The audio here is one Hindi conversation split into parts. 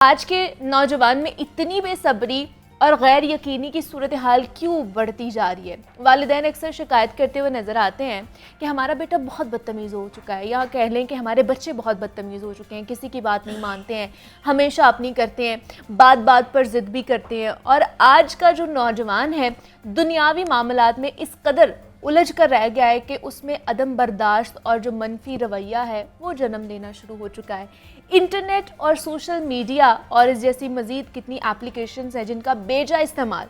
आज के नौजवान में इतनी बेसब्री और गैर यकीनी की सूरत हाल क्यों बढ़ती जा रही है। वालिदैन अक्सर शिकायत करते हुए नज़र आते हैं कि हमारा बेटा बहुत बदतमीज़ हो चुका है, या कह लें कि हमारे बच्चे बहुत बदतमीज़ हो चुके हैं, किसी की बात नहीं मानते हैं, हमेशा अपनी करते हैं, बात बात पर ज़िद भी करते हैं। और आज का जो नौजवान है दुनियावी मामलात में इस कदर उलझ कर रह गया है कि उसमें अदम बर्दाश्त और जो मनफी रवैया है वो जन्म लेना शुरू हो चुका है। इंटरनेट और सोशल मीडिया और इस जैसी मज़ीद कितनी एप्लीकेशंस हैं जिनका बेजा इस्तेमाल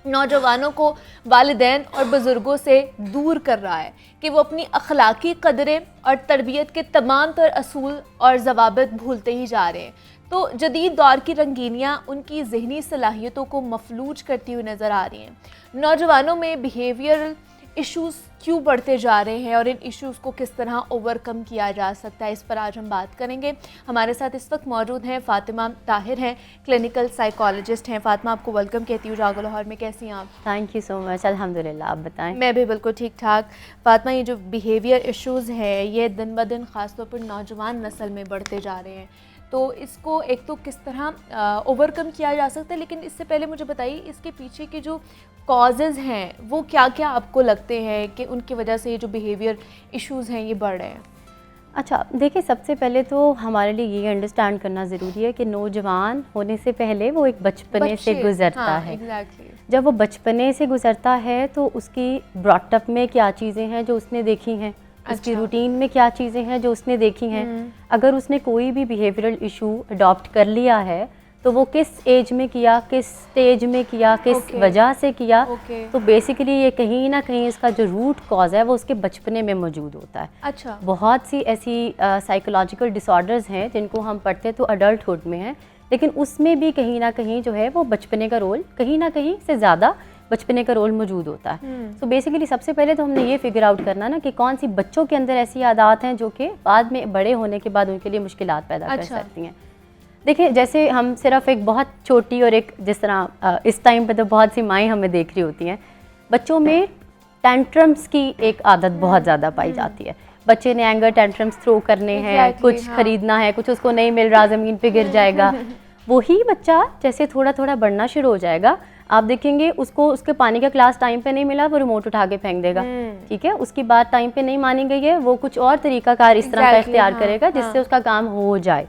नौजवानों को वालिदैन और बुज़ुर्गों से दूर कर रहा है कि वो अपनी अखलाकी कदरें और तरबियत के तमाम तर असूल और ज़वाबित भूलते ही जा रहे हैं। तो जदीद दौर की रंगीनियाँ उनकी ज़हनी सलाहियतों को मफलूज करती हुई नज़र आ रही हैं। नौजवानों में बिहेवियरल इश्यूज़ क्यों बढ़ते जा रहे हैं और इन इश्यूज़ को किस तरह ओवरकम किया जा सकता है, इस पर आज हम बात करेंगे। हमारे साथ इस वक्त मौजूद हैं फ़ातिमा ताहिर हैं, क्लिनिकल साइकोलॉजिस्ट हैं। फ़ातिमा, आपको वेलकम कहती हूँ जागो लाहौर में। कैसी हैं आप? थैंक यू सो मच, अल्हम्दुलिल्लाह। आप बताएं? मैं भी बिल्कुल ठीक ठाक। फ़ातिमा, ये जो बिहेवियर इश्यूज़ हैं ये दिन ब दिन ख़ासतौर पर नौजवान नस्ल में बढ़ते जा रहे हैं, तो इसको एक तो किस तरह ओवरकम किया जा सकता है, लेकिन इससे पहले मुझे बताइए इसके पीछे के जो कॉजेज़ हैं वो क्या क्या आपको लगते हैं कि उनकी वजह से ये जो बिहेवियर इश्यूज़ हैं ये बढ़ रहे हैं? अच्छा, देखिए, सबसे पहले तो हमारे लिए ये अंडरस्टैंड करना ज़रूरी है कि नौजवान होने से पहले वो एक बचपने से गुज़रता है। एग्जैक्टली। जब वो बचपने से गुज़रता है तो उसकी ब्रॉटअप में क्या चीज़ें हैं जो उसने देखी हैं, उसकी रूटीन में क्या चीज़ें हैं जो उसने देखी हैं। अगर उसने कोई भी बिहेवियरल इशू अडॉप्ट कर लिया है तो वो किस एज में किया, किस स्टेज में किया, किस वजह से किया, तो बेसिकली ये कहीं ना कहीं इसका जो रूट कॉज है वो उसके बचपने में मौजूद होता है। अच्छा। बहुत सी ऐसी साइकोलॉजिकल डिसऑर्डर्स हैं जिनको हम पढ़ते तो अडल्टहुड में हैं, लेकिन उसमें भी कहीं ना कहीं जो है वो बचपने का रोल, कहीं ना कहीं से ज़्यादा बचपने का रोल मौजूद होता है। तो बेसिकली सबसे पहले तो हमने ये फिगर आउट करना ना कि कौन सी बच्चों के अंदर ऐसी आदत हैं जो कि बाद में बड़े होने के बाद उनके लिए मुश्किलात पैदा कर सकती हैं। देखिए, जैसे हम सिर्फ एक बहुत छोटी और एक, जिस तरह इस टाइम पे तो बहुत सी माएँ हमें देख रही होती हैं, बच्चों में टेंट्रम्स की एक आदत बहुत ज़्यादा पाई जाती है। बच्चे ने एंगर टेंट्रम्स थ्रो करने हैं, कुछ खरीदना है, कुछ उसको नहीं मिल रहा, ज़मीन पे गिर जाएगा। वही बच्चा जैसे थोड़ा थोड़ा बढ़ना शुरू हो जाएगा, आप देखेंगे उसको उसके पानी का ग्लास टाइम पे नहीं मिला, वो रिमोट उठा के फेंक देगा। ठीक है, उसकी बात टाइम पे नहीं मानी गई है, वो कुछ और तरीकाकार इस तरह का इख्तियार करेगा जिससे उसका काम हो जाए।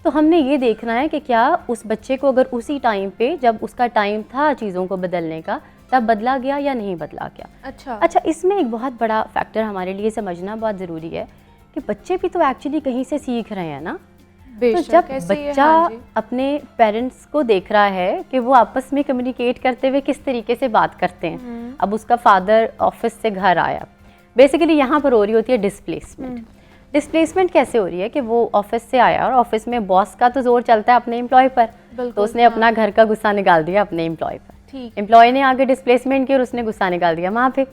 तो हमने ये देखना है कि क्या उस बच्चे को अगर उसी टाइम पे, जब उसका टाइम था चीज़ों को बदलने का, तब बदला गया या नहीं बदला गया। अच्छा, इसमें एक बहुत बड़ा फैक्टर हमारे लिए समझना बहुत ज़रूरी है कि बच्चे भी तो एक्चुअली कहीं से सीख रहे हैं ना। तो जब बच्चा अपने पेरेंट्स को देख रहा है कि वो आपस में कम्युनिकेट करते हुए किस तरीके से बात करते हैं, अब उसका फादर ऑफिस से घर आया, बेसिकली यहाँ पर हो रही होती है डिस्प्लेसमेंट। डिस्प्लेसमेंट कैसे हो रही है कि वो ऑफिस से आया और ऑफिस में बॉस का तो जोर चलता है अपने एम्प्लॉय पर, तो उसने अपना घर का गुस्सा निकाल दिया अपने एम्प्लॉय पर। एम्प्लॉय ने आगे डिस्प्लेसमेंट की और उसने गुस्सा निकाल दिया माँ पे।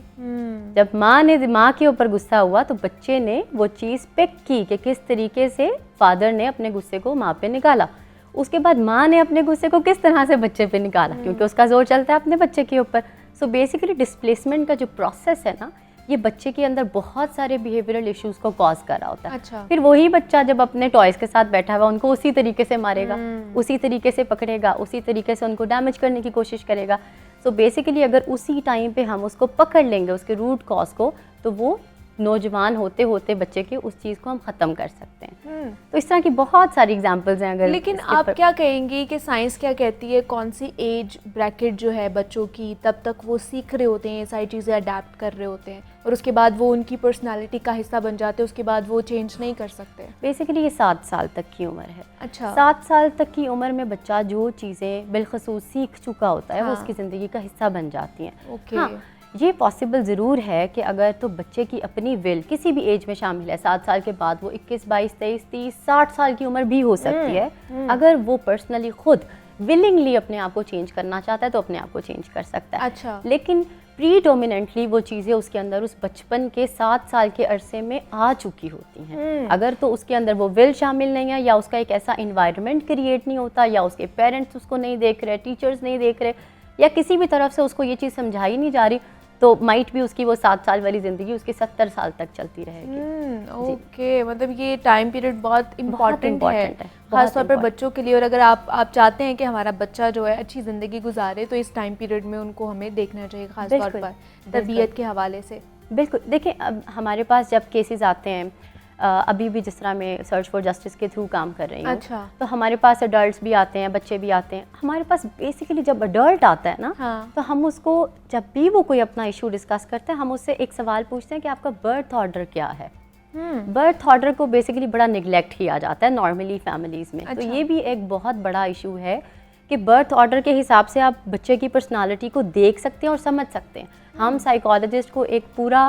जब माँ के ऊपर गुस्सा हुआ तो बच्चे ने वो चीज़ पिक की कि किस तरीके से फादर ने अपने गुस्से को माँ पे निकाला। उसके बाद माँ ने अपने गुस्से को किस तरह से बच्चे पे निकाला, क्योंकि उसका जोर चलता है अपने बच्चे के ऊपर। सो बेसिकली डिस्प्लेसमेंट का जो प्रोसेस है ना, ये बच्चे के अंदर बहुत सारे बिहेवियरल इश्यूज को कॉज कर रहा होता है। अच्छा। फिर वही बच्चा जब अपने टॉयज़ के साथ बैठा हुआ उनको उसी तरीके से मारेगा, उसी तरीके से पकड़ेगा, उसी तरीके से उनको डैमेज करने की कोशिश करेगा। सो बेसिकली अगर उसी टाइम पे हम उसको पकड़ लेंगे, उसके रूट कॉज को, तो वो नौजवान होते होते बच्चे के उस चीज़ को हम ख़त्म कर सकते हैं। तो इस तरह की बहुत सारी एग्जांपल्स हैं। अगर लेकिन आप क्या कहेंगी कि साइंस क्या कहती है, कौन सी एज ब्रैकेट जो है बच्चों की, तब तक वो सीख रहे होते हैं, सारी चीज़ें अडेप्ट कर रहे होते हैं और उसके बाद वो उनकी पर्सनालिटी का हिस्सा बन जाते हैं, उसके बाद वो चेंज नहीं कर सकते? बेसिकली ये 7 साल तक की उम्र है। अच्छा। 7 साल तक की उम्र में बच्चा जो चीज़ें बिलखसूस सीख चुका होता है वो उसकी ज़िंदगी का हिस्सा बन जाती हैं। हाँ, ये पॉसिबल ज़रूर है कि अगर तो बच्चे की अपनी विल किसी भी एज में शामिल है, 7 साल के बाद वो 21, 22, 23, 30, 60 साल की उम्र भी हो सकती है। अगर वो पर्सनली खुद विलिंगली अपने आप को चेंज करना चाहता है तो अपने आप को चेंज कर सकता है। अच्छा। लेकिन प्रीडोमिनेंटली वो चीज़ें उसके अंदर उस बचपन के 7 साल के अरसे में आ चुकी होती हैं। अगर तो उसके अंदर वो विल शामिल नहीं है, या उसका एक ऐसा इन्वायरमेंट क्रिएट नहीं होता, या उसके पेरेंट्स उसको नहीं देख रहे, टीचर्स नहीं देख रहे, या किसी भी तरफ से उसको ये चीज़ समझाई नहीं जा रही, तो माइट भी उसकी वो 7 साल वाली ज़िंदगी उसकी 70 साल तक चलती रहेगी। ओके, मतलब ये टाइम पीरियड बहुत इम्पॉर्टेंट है बहुत खासतौर पर बच्चों के लिए। और अगर आप चाहते हैं कि हमारा बच्चा जो है अच्छी ज़िंदगी गुजारे तो इस टाइम पीरियड में उनको हमें देखना चाहिए, खासतौर पर तरबियत के हवाले से। बिल्कुल, देखिए अब हमारे पास जब केसेस आते हैं, अभी भी जिस तरह मैं सर्च फॉर जस्टिस के थ्रू काम कर रही हूँ, अच्छा। तो हमारे पास अडल्ट्स भी आते हैं, बच्चे भी आते हैं। हमारे पास बेसिकली जब अडल्ट आता है ना, हाँ। तो हम उसको जब भी वो कोई अपना इशू डिस्कस करते हैं, हम उससे एक सवाल पूछते हैं कि आपका बर्थ ऑर्डर क्या है। बर्थ ऑर्डर को बेसिकली बड़ा निगलेक्ट किया जाता है नॉर्मली फैमिलीज़ में। अच्छा। तो ये भी एक बहुत बड़ा इशू है कि बर्थ ऑर्डर के हिसाब से आप बच्चे की पर्सनालिटी को देख सकते हैं और समझ सकते हैं। हम साइकोलॉजिस्ट को एक पूरा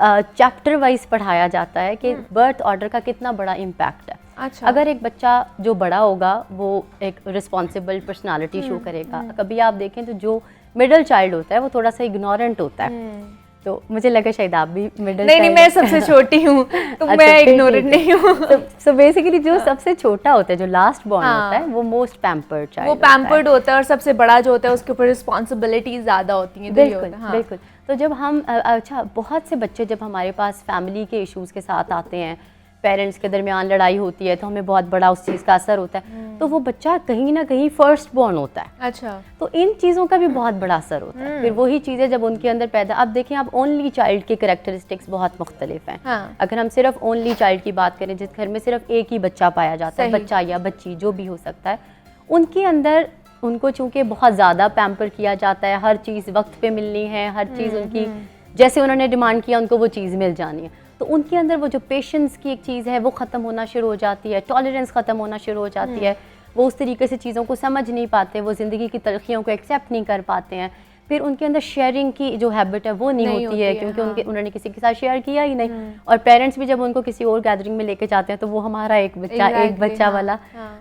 चैप्टर वाइज पढ़ाया जाता है कि बर्थ ऑर्डर का कितना बड़ा इम्पैक्ट है। अच्छा। अगर एक बच्चा जो बड़ा होगा वो एक रिस्पॉन्सिबल पर्सनालिटी शो करेगा। कभी आप देखें तो जो मिडिल चाइल्ड होता है वो थोड़ा सा इग्नोरेंट होता है। तो मुझे लगा शायद आप भी मिडिल नहीं, मैं सबसे छोटी हूँ तो मैं इग्नोरेंट नहीं हूँ। सो बेसिकली जो सबसे छोटा होता है, जो लास्ट बॉर्न होता है, वो मोस्ट पैम्पर्ड चाइल्ड, वो पैम्पर्ड होता है और सबसे बड़ा जो होता है उसके ऊपर रिस्पॉन्सिबिलिटी ज़्यादा होती हैं। बिल्कुल, बिल्कुल। तो जब हम अच्छा, बहुत से बच्चे जब हमारे पास फैमिली के इश्यूज़ के साथ आते हैं, पेरेंट्स के दरमियान लड़ाई होती है तो हमें बहुत बड़ा उस चीज़ का असर होता है, तो वो बच्चा कहीं ना कहीं फर्स्ट बॉर्न होता है। अच्छा। तो इन चीज़ों का भी बहुत बड़ा असर होता है। फिर वही चीज़ें जब उनके अंदर पैदा, अब देखें आप ओनली चाइल्ड के करैक्टरिस्टिक्स बहुत मुख्तलिफ हैं। हाँ। अगर हम सिर्फ ओनली चाइल्ड की बात करें, जिस घर में सिर्फ एक ही बच्चा पाया जाता है, बच्चा या बच्ची जो भी हो सकता है, उनके अंदर उनको चूँकि बहुत ज़्यादा पैम्पर किया जाता है, हर चीज़ वक्त पे मिलनी है, हर चीज़ उनकी जैसे उन्होंने डिमांड किया उनको वो चीज़ मिल जानी है। तो उनके अंदर वो जो पेशेंस की एक चीज़ है वो ख़त्म होना शुरू हो जाती है, टॉलरेंस ख़त्म होना शुरू हो जाती है। वो उस तरीके से चीज़ों को समझ नहीं पाते, वो ज़िंदगी की तलखियों को एक्सेप्ट नहीं कर पाते हैं। फिर उनके अंदर शेयरिंग की जो हैबिट है वो नहीं होती है, क्योंकि उन्होंने किसी के साथ शेयर किया ही नहीं। और पेरेंट्स भी जब उनको किसी और गैदरिंग में लेके जाते हैं तो वो हमारा एक बच्चा वाला,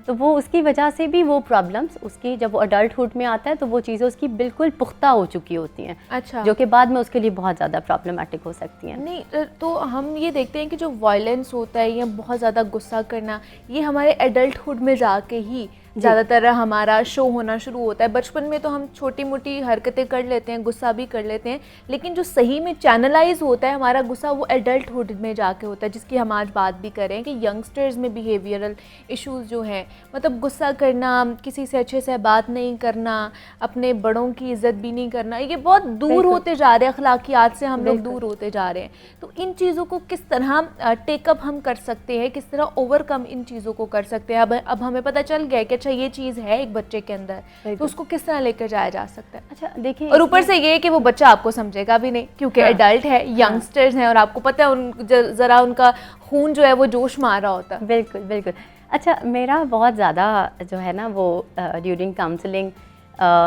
तो वो उसकी वजह से भी वो प्रॉब्लम्स उसकी जब वो अडल्टहुड में आता है तो वो चीज़ें उसकी बिल्कुल पुख्ता हो चुकी होती हैं। अच्छा। जो कि बाद में उसके लिए बहुत ज़्यादा प्रॉब्लमेटिक हो सकती हैं। नहीं, तो हम ये देखते हैं कि जो वायलेंस होता है या बहुत ज़्यादा गुस्सा करना, ये हमारे एडल्टहुड में जाके ही ज़्यादातर हमारा शो होना शुरू होता है। बचपन में तो हम छोटी मोटी हरकतें कर लेते हैं, गुस्सा भी कर लेते हैं, लेकिन जो सही में चैनलाइज होता है हमारा गुस्सा वो एडल्टहुड में जाके होता है, जिसकी हम आज बात भी करें कि यंगस्टर्स में बिहेवियरल इश्यूज़ जो हैं, मतलब गुस्सा करना, किसी से अच्छे से बात नहीं करना, अपने बड़ों की इज़्ज़त भी नहीं करना, ये बहुत दूर होते जा रहे हैं, अखलाकियात से हम लोग दूर होते जा रहे हैं। तो इन चीज़ों को किस तरह टेकअप हम कर सकते हैं, किस तरह ओवरकम इन चीज़ों को कर सकते हैं? अब हमें पता चल गया कि अच्छा ये चीज़ है एक बच्चे के अंदर, तो उसको किस तरह लेकर जाया जा सकता है? अच्छा देखिए, और ऊपर से ये कि वो बच्चा आपको समझेगा भी नहीं, क्योंकि एडल्ट है, यंगस्टर्स हैं और आपको पता है ज़रा उनका खून जो है वो जोश मार रहा होता है। बिल्कुल बिल्कुल। अच्छा, मेरा बहुत ज़्यादा जो है ना वो ड्यूरिंग काउंसलिंग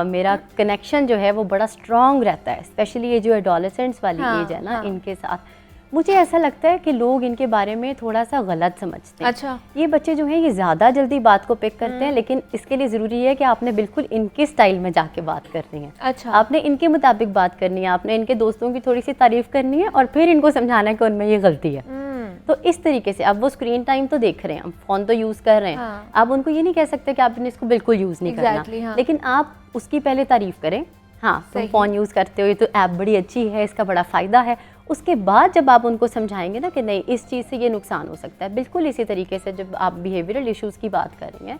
मेरा कनेक्शन जो है वो बड़ा स्ट्रॉन्ग रहता है, स्पेशली ये जो एडोलेसेंट्स वाली एज है ना, इनके साथ मुझे ऐसा लगता है कि लोग इनके बारे में थोड़ा सा गलत समझते हैं। अच्छा। ये बच्चे जो हैं ये ज़्यादा जल्दी बात को पिक करते हैं, लेकिन इसके लिए ज़रूरी है कि आपने बिल्कुल इनके स्टाइल में जाके बात करनी है। अच्छा। आपने इनके मुताबिक बात करनी है, आपने इनके दोस्तों की थोड़ी सी तारीफ़ करनी है और फिर इनको समझाना है कि उनमें ये गलती है। तो इस तरीके से अब वो स्क्रीन टाइम तो देख रहे हैं, फ़ोन तो यूज़ कर रहे हैं, आप उनको ये नहीं कह सकते कि आपने इसको बिल्कुल यूज़ नहीं करना, लेकिन आप उसकी पहले तारीफ़ करें। हाँ, तुम फ़ोन यूज़ करते हो, ये तो ऐप बड़ी अच्छी है, इसका बड़ा फ़ायदा है। उसके बाद जब आप उनको समझाएंगे ना कि नहीं इस चीज़ से ये नुकसान हो सकता है, बिल्कुल इसी तरीके से जब आप बिहेवियरल इश्यूज़ की बात कर रही हैं,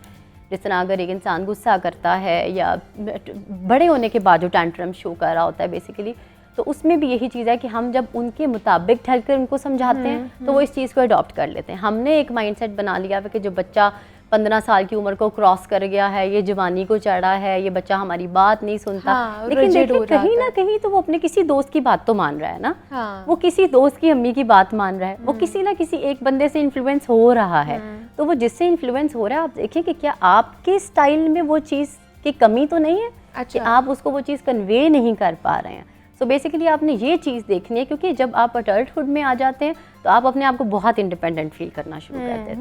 जिस तरह अगर एक इंसान गुस्सा करता है या बड़े होने के बाद जो टैंट्रम शो कर रहा होता है बेसिकली, तो उसमें भी यही चीज़ है कि हम जब उनके मुताबिक ढलकर उनको समझाते हैं तो वो इस चीज़ को अडॉप्ट कर लेते हैं। हमने एक माइंडसेट बना लिया है कि जो बच्चा 15 साल की उम्र को क्रॉस कर गया है, ये जवानी को चढ़ा है, ये बच्चा हमारी बात नहीं सुनता। लेकिन देखिए कहीं ना कहीं तो वो अपने किसी दोस्त की बात तो मान रहा है ना। वो किसी दोस्त की अम्मी की बात मान रहा है, वो किसी ना किसी एक बंदे से इन्फ्लुएंस हो रहा है। तो वो जिससे इन्फ्लुएंस हो रहा है, आप देखिए कि क्या आपके स्टाइल में वो चीज़ की कमी तो नहीं है कि आप उसको वो चीज़ कन्वे नहीं कर पा रहे हैं। सो बेसिकली आपने ये चीज़ देखनी है, क्योंकि जब आप अडल्टहुड में आ जाते हैं तो आप अपने आप को बहुत इंडिपेंडेंट फील करना शुरू करते हैं।